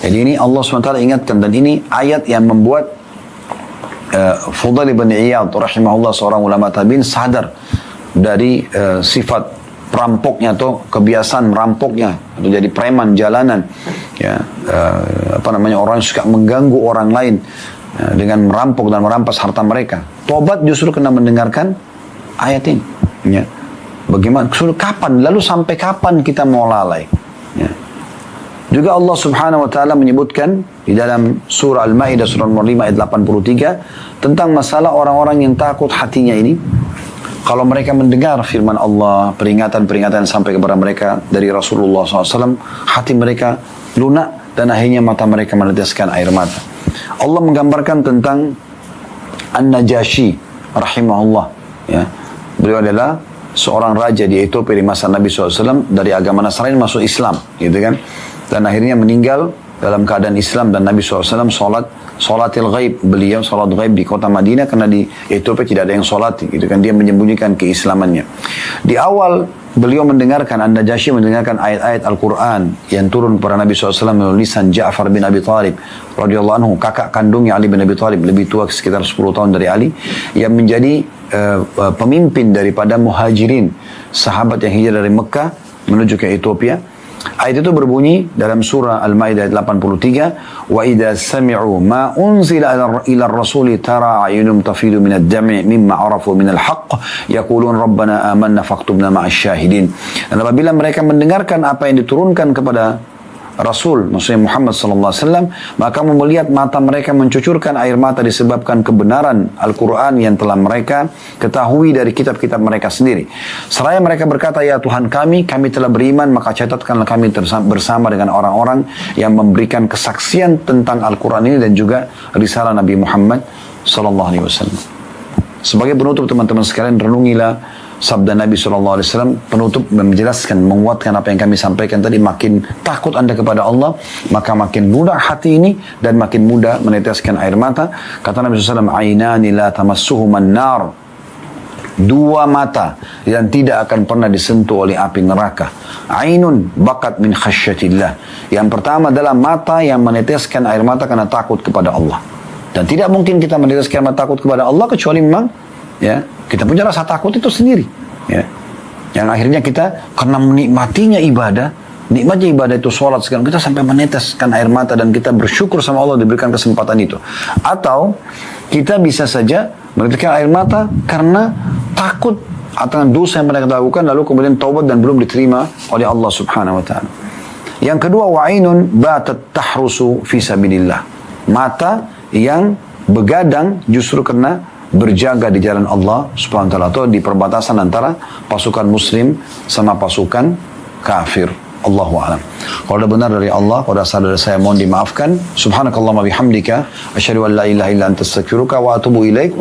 Jadi ini Allah SWT ingatkan, dan ini ayat yang membuat Fudail bin Iyad rahimahullah, seorang ulama tabi'in, sadar dari sifat perampoknya atau kebiasaan merampoknya atau jadi preman jalanan ya, orang yang suka mengganggu orang lain dengan merampok dan merampas harta mereka. Tobat justru kena mendengarkan ayat ini ya. Bagaimana kapan, lalu sampai kapan kita mau lalai ya. Juga Allah Subhanahu wa Ta'ala menyebutkan di dalam surah Al-Maidah surah nomor 5 ayat 83 tentang masalah orang-orang yang takut hatinya ini. Kalau mereka mendengar firman Allah, peringatan-peringatan sampai kepada mereka dari Rasulullah SAW, hati mereka lunak dan akhirnya mata mereka meneteskan air mata. Allah menggambarkan tentang An-Najashi rahimahullah ya. Beliau adalah seorang raja di Ethiopia di masa Nabi SAW, dari agama Nasrani masuk Islam gitu kan, dan akhirnya meninggal dalam keadaan Islam, dan Nabi SAW salatil ghaib, beliau salat ghaib di kota Madinah karena di Ethiopia tidak ada yang salat gitu kan, dia menyembunyikan keislamannya. Di awal beliau mendengarkan, An-Najashi mendengarkan ayat-ayat Al-Quran yang turun kepada Nabi SAW melalui lisan Ja'far bin Abi Thalib radhiyallahu anhu, kakak kandungnya Ali bin Abi Thalib, lebih tua sekitar 10 tahun dari Ali, yang menjadi pemimpin daripada muhajirin, sahabat yang hijrah dari Mekah menuju ke Ethiopia. Ayat itu berbunyi dalam surah Al-Maidah ayat 83, wa idza sami'u ma unzila ila ar-rasuli tara a'yunum tafidu min ad-dam'i mimma 'arafu min al-haqq yaqulun rabbana amanna faktubna ma'asy syahidin. Dan apabila mereka mendengarkan apa yang diturunkan kepada Rasul, maksudnya Muhammad SAW, maka melihat mata mereka mencucurkan air mata disebabkan kebenaran Al-Quran yang telah mereka ketahui dari kitab-kitab mereka sendiri. Seraya mereka berkata, ya Tuhan kami telah beriman, maka catatkanlah kami bersama dengan orang-orang yang memberikan kesaksian tentang Al-Quran ini dan juga risalah Nabi Muhammad SAW. Sebagai penutup teman-teman sekalian, renungilah sabda Nabi SAW, penutup menjelaskan, menguatkan apa yang kami sampaikan tadi. Makin takut Anda kepada Allah, maka makin lunak hati ini dan makin mudah meneteskan air mata. Kata Nabi SAW, ainani la tamassuhuman nar, Dua mata yang tidak akan pernah disentuh oleh api neraka. Ainun bakat min khasyatillah. Yang pertama adalah mata yang meneteskan air mata karena takut kepada Allah. Dan tidak mungkin kita meneteskan air mata takut kepada Allah kecuali memang ya kita punya rasa takut itu sendiri. Ya. Yang akhirnya kita karena menikmatinya ibadah, nikmatnya ibadah itu sholat sekarang kita sampai meneteskan air mata dan kita bersyukur sama Allah diberikan kesempatan itu. Atau kita bisa saja meneteskan air mata karena takut atas dosa yang pernah kita lakukan lalu kemudian taubat dan belum diterima oleh Allah Subhanahu wa taala. Yang kedua, wa'inun batat tahrusu fi sabilillah. Mata yang begadang justru karena berjaga di jalan Allah Subhanahu wa taala atau di perbatasan antara pasukan muslim sama pasukan kafir. Allahu a'lam. Kalau ada benar dari Allah, kalau ada salah dari saya mohon dimaafkan. Subhanakallahumma bihamdika asyhadu an la ilaha illa anta astaghfiruka wa atubu ilaik.